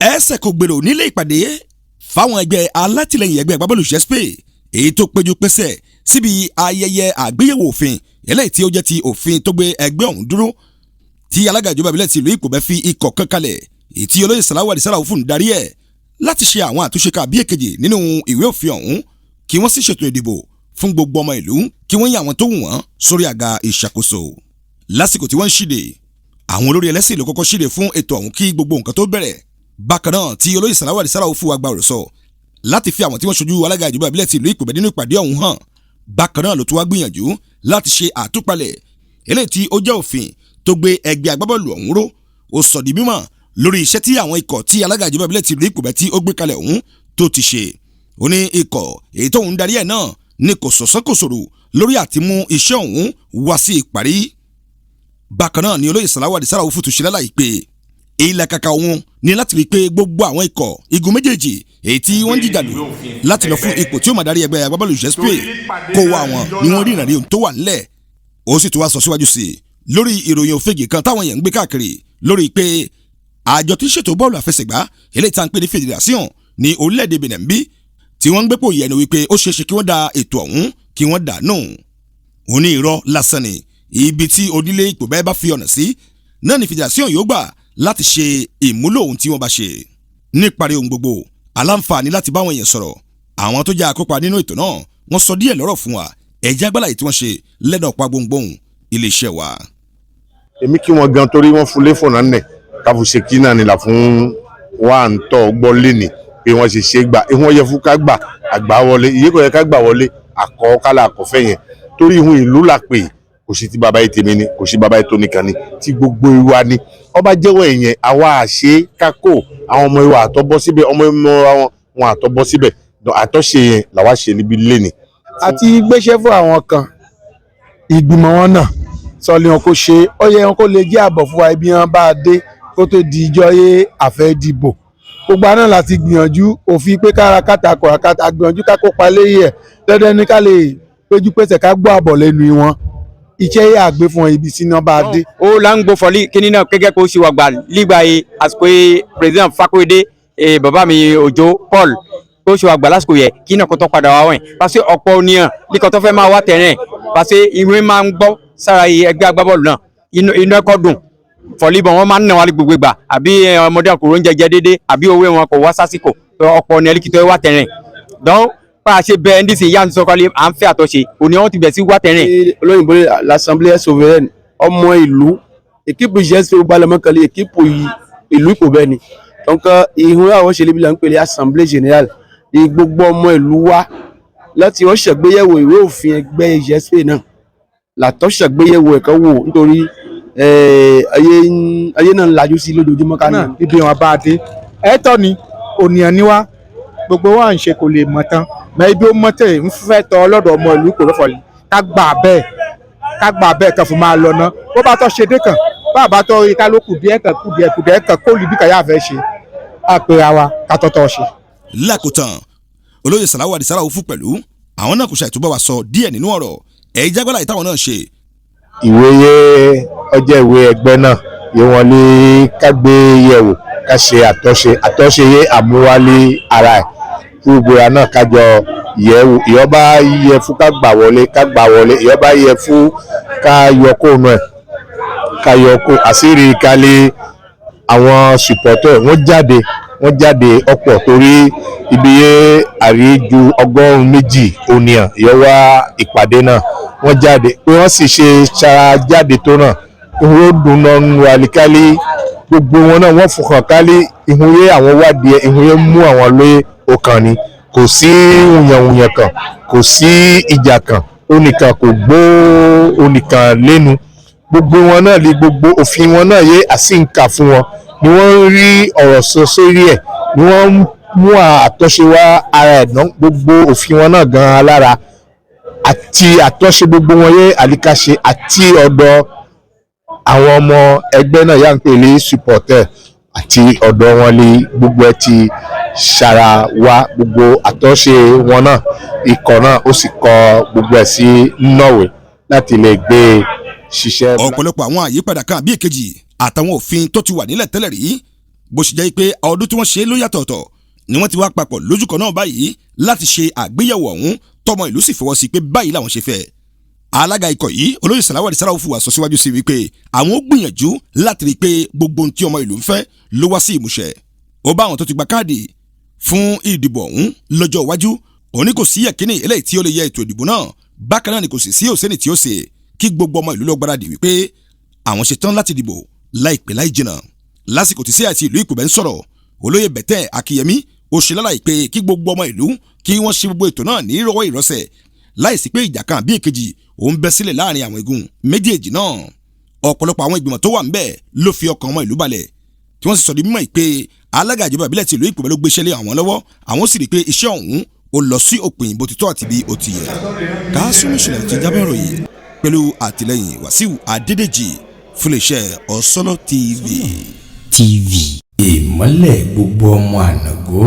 ẹsẹ̀ kò gbèrò nílé ìpàdé fáwọn ẹgbẹ́ alátìlẹyìn ẹgbẹ́ agbábọ́ọ̀lù Assemblée èyí tó péjú pésẹ̀ síbi ayẹyẹ àgbéyẹ̀wò òfin eléyìí tí ó jẹ́ ti òfin tó gbé ẹgbẹ́ ọ̀hún dúró tí alága ìjọba ìbílẹ̀ ti ìlú Ìpòbẹ́ fi ikọ̀ kan kalẹ̀ èyí tí olóyè Sàláwù Àdìsára fún darí ẹ̀ láti ṣe àwọn àtúnṣe kan bí èkejì nínú ìwé òfin ọ̀hún kí wọ́n sì ṣètò ìdìbò fún gbogbo ọmọ ìlú kí wọ́n yan àwọn tó wù wọ́n sórí àga ìṣàkóso. Lásìkò tí wọ́n ń ṣíde àwọn olórí ẹlẹ́sìn ló kọ́kọ́ ṣíde fún ètò ọ̀hún kí gbogbo nǹkan tó bẹ̀rẹ̀. Bákan náà tí olóyè Sàláwù Àdìsára fún wa gba ọ̀rọ̀ sọ láti fi àwọn tí wọ́n ṣojú alága ìjọba ìbílẹ̀ ti ìlú Ìpòbẹ́ nínú ìpàdé ọ̀hún hàn. Bákan náà ló tún wá gbìyànjú láti ṣe àtúpalẹ̀ eléyìí tí ó jẹ́ òfin tó gbé ẹgbẹ́ agbábọ́ọ̀lù ọ̀hún ró. Ó sọ di mímọ̀ lórí iṣẹ́ tí àwọn ikọ̀ tí alága ìjọba ìbílẹ̀ ti ìlú Ìpòbẹ́ tí ó gbé kalẹ̀ ọ̀hún tó ti ṣe. Ó ní ikọ̀ èyí tóun darí ẹ̀ náà ní kò sọ̀sọ́ kò sòrò lórí àti mú iṣẹ́ ọ̀hún wá sí ìparí. Bákan náà ni olóyè Sàláwù Àdìsára fún tó ṣe lálàyé pé ilẹ̀ kàkà òun ní láti rí i pé gbogbo àwọn ikọ̀ igun méjèèjì èyí tí wọ́n ń jìjàdù láti lọ fún ipò tí ó máa darí ẹgbẹ́ agbábọ́ọ̀lù Assemblée kó wá wọn ni wọ́n rí ìrìnàrí ohun tó wà nílẹ̀. Ó sì tún wá sọ síwájú sí i lórí ìròyìn òfegè kan táwọn èèyàn ń gbé káàkiri lórí pé àjọ tí ń ṣètò bọ́ọ̀lù àfẹsẹ̀gbá eléyìí tá à ń pè ní federation ní orílẹ̀-èdè Benin bí tí wọ́n ń gbépò yẹnu wípé ó ṣeéṣe kí wọ́n da ètò ọ̀hún kí wọ́n dà nù. Ó ní irọ́ lásán ni ibi tí onílé Ìpòbẹ́ bá fi ọ̀nà sí náà ni federation yóò gbà láti ṣe ìmúlò ohun tí wọ́n bá ṣe. Níparí ohun gbogbo aláǹfààní láti báwọn èèyàn sọ̀rọ̀ àwọn tó jẹ́ akópa nínú ètò náà wọ́n sọ díẹ̀ lọ́rọ̀ fún wa ẹ̀jẹ̀ agbálàyé tí wọ́n ṣe lẹ́nu ọ̀pá gbohùngbohùn iléeṣẹ́ wa. Èmi kí wọ́n gan torí wọ́n fún léfò náà nẹ̀ káfù ṣe kí náà nílà fún wa ń tọ́ gbọ́ lẹ́nì pé wọ́n ṣe gbà ìwọ̀n yẹ fún ká gbà àgbà wọlé ìyẹ́ kò yẹ ká gbà wọlé àkọ́kálà àkọ́fẹ́ yẹn torí ìhun ìlú là pé kò sí ti bàbá yìí tèmi ni kò sí bàbá yìí tó nìkan ni tí gbogbo ìwà ni ọba jẹ́wọ́ ìyẹn àwa àṣe kákò àwọn ọmọ ìwà àtọ́bọ́ síbẹ̀ ọmọ ìmọ̀ wọn àtọ́bọ́ síbẹ̀ àtọ́ṣe yẹn làwa ṣe níbi lẹ́nì. àti gbéṣẹ́ fún àwọn kan ìgbìmọ̀ wọn náà sọlẹ wọn kò ṣe ó yẹ wọn kó lè jẹ́ àbọ̀ fún wa ibi wọn bá dé kó tó di ìjọ yé àfẹ́ dìbò gbogbo àná láti gbìyànjú òfin pé kárakáta kọ̀ọ̀káta gbìyànjú ká kópa léyè ẹ̀ dandan ní ká lè péjú pèsè ká gbọ́ àbọ̀ lẹ́nu wọn iṣẹ́ yà gbé fún ibi tí wọ́n bá dé. ó là ń gbọ́ fọlí kíní náà gẹ́gẹ́ kó ṣe wà gbà nígbà yìí àsìkò president Fakorede bàbá mi Òjó Paul kó ṣe wà gbà lásìkò yẹ kí náà kó tó padà wá wọ̀nyí parce que ọ̀pọ̀ oníyàn líkọ̀ tó fẹ́ máa wá tẹ̀rẹ̀ parce que ìwé máa ń gbọ́ sára ẹgbẹ́ agbábọ́ọ̀lù náà inú ẹ̀kọ́ dùn fọlíbọn wọn máa ń nà wọn gbogbo ìgbà àbí ọmọdé ọkùnrin oúnjẹ jẹ déédéé àbí owó wọn kò wá sásìkò ọ̀pọ̀ ní ẹlẹ́kìtọ́ wá tẹ̀rẹ̀ dán bá a ṣe bẹ ndc yá ní sọkọlẹ à ń fẹ́ àtọ̀ṣe òní wọn ti bẹ̀ sí wá tẹ̀rẹ̀. olóyìnbó l'Assemblée souveraine ọmọ ìlú équipe geste gbalẹmọkànlẹ équipe ìlú Ìpòbẹ́ ni donc ìhun àwọn ṣe lébi là ń pè ní Assemblée Générale ní gbogbo ọmọ ìlú wa láti wọ́n ṣàgbéyẹ̀wò ìwé òfin ẹgbẹ́ ìjẹ́sìpè náà làtọ́ ṣàgbéyẹ̀wò ẹ̀kọ́ wò nítorí ayé náà ń lajú sí lójoojúmọ́ ká náà níbi wọn bá a dé ẹ̀tọ́ ni ònìyàn ni wá gbogbo wa ń ṣe kò lè mọ̀ tán mẹ ibi ó mọ́tẹ̀ ń fẹ́ tọ́ ọlọ́dọ̀ ọmọ ìlú kò lọ́fọ̀ọ́ yìí ká gbà bẹ́ẹ̀ kan fún máa lọ ná bó bá tọ́ ṣe dé kan bá bá tọ́ ìka ló kù díẹ̀ kan kó lè bí kàyà fẹ́ ṣe àpèrè àwa ká tọ́tọ́ ṣe. Lákòótán olóyè Sàláwù Àdìsára fún pẹ̀lú àwọn náà kò ṣàìtúbọ̀ wá sọ díẹ̀ nínú ọ̀rọ̀ ẹ̀yìn jágbálà ìtàwọn náà ṣe. Ìwé yẹ ọjọ́ ìwé ẹgbẹ́ náà yẹ wọn lé kágbé yẹ̀wò ká ṣe àtọ́ṣe yẹ àmúwálé ara ẹ̀ gbogbo ya náà kájọ yẹ̀wò ìyọba yẹ fún ká gbà wọlé ìyọba yẹ fún ká yọ kóònù ẹ̀ ká yọ kó àṣírí kálé àwọn supporter wọ́n jáde ọ̀pọ̀ torí ibi yẹ àríjú 120 ònìyàn ìyọwá ìpàdé náà wọ́n jáde pé wọ́n sì ṣe ṣara jáde tó náà ìhun dùn náà ń wà líkálí gbogbo wọn náà wọ́n fọkàn kálí ìhun yẹ àwọn wádìí ìhun yẹ mú àwọn lóye ọkàn ni kò sí wùyànwùyàn kan kò sí ìjà kan onìkan kò gbó onìkan lẹ́nu gbogbo wọn náà lè gbogbo òfin wọn náà yé àsìǹkà fún wọn ni wọ́n ń rí ọ̀rọ̀ sọ sórí ẹ̀ ni wọ́n mú àtọ́ṣe wá ara ẹ̀ náà gbogbo òfin wọn náà gan alára àti àtọ́ṣe gbogbo wọn yé àlíkàṣe àti ọ̀dọ̀ àwọn ọmọ ẹgbẹ́ náà yà ń pè ní supporter àti ọ̀dọ̀ wọn lè gbogbo ẹ ti ṣara wá gbogbo àtọ́ṣe wọn náà ikọ̀ náà ó sì kọ gbogbo ẹ̀ sí nọ̀wé láti lè gbé ṣiṣẹ́. ọ̀pọ̀lọpọ̀ àwọn àyípadà kan bí èkejì àtàwọn òfin tó ti wà nílẹ̀ tẹ́lẹ̀ rí bó ṣe jẹ́ pé ọdún tí wọ́n ṣe ló yàtọ̀ọ̀tọ̀ ni wọ́n ti wá papọ̀ lójú kan náà báyìí láti ṣe àgbéyẹ̀wò ọ̀hún tọmọ ìlú sì fọwọ́ sí pé báyìí làwọn ṣe fẹ́. alága ikọ̀ yìí olóyè Sàláwàdí Sàráù fùwà sọ síwájú sí wípé àwọn ó gbìyànjú láti rí i pé gbogbo ohun tí ọmọ ìlú ń fẹ́ ló wá sí ìmúṣẹ. ó bá àwọn tó ti gba káàdì fún ìdìbò ọ̀hún lọ́jọ́ iwájú òní kò sí yẹ̀kínì eléyìí tí ó lè yẹ ètò ìdìbò náà bákan náà ni kò sì sí òsèǹtì tí ó ṣe kí gbogbo ọmọ ìlú lọ gbáradì wípé àwọn ṣe tán láti dìbò láìpẹ́ láì jìnnà. lásìkò tí sí àti ìlú Ìkòbẹ́ ń sọ̀rọ̀ olóyè Bẹ̀tẹ̀ Akínyẹmí ó ṣe lálàyé pé kí gbogbo ọmọ ìlú kí wọ́n ṣe gbogbo ètò náà ní ìrọ̀wọ́ ìrọ̀sẹ̀ láìsí pé ìjà kan bí èkejì òun bẹ́ sílẹ̀ láàrin àwọn igun méjèèjì náà. ọ̀pọ̀lọpọ̀ àwọn ìgbìmọ̀ tó wà ńbẹ̀ ló fi ọkàn ọmọ ìlú balẹ̀ tí wọ́n sì sọ di mímọ̀ pé alága ìjọba ìbílẹ̀ ti ìlú Ìkòbẹ́ ló gbéṣẹ́ lé àwọn lọ́wọ́ àwọn sì rí i pé iṣẹ́ ọ̀hún ó lọ sí òpin bó ti tọ́ àti bí ó ti yẹ. Kásùmù Ṣùlẹ̀ ti jábọ̀ ròyìn pẹ̀lú àtìlẹ́yìn Wàsíù Adédèjì fún iléeṣẹ́ OSOLO TV. ìmọ́lẹ̀ gbogbo ọmọ ànàgó.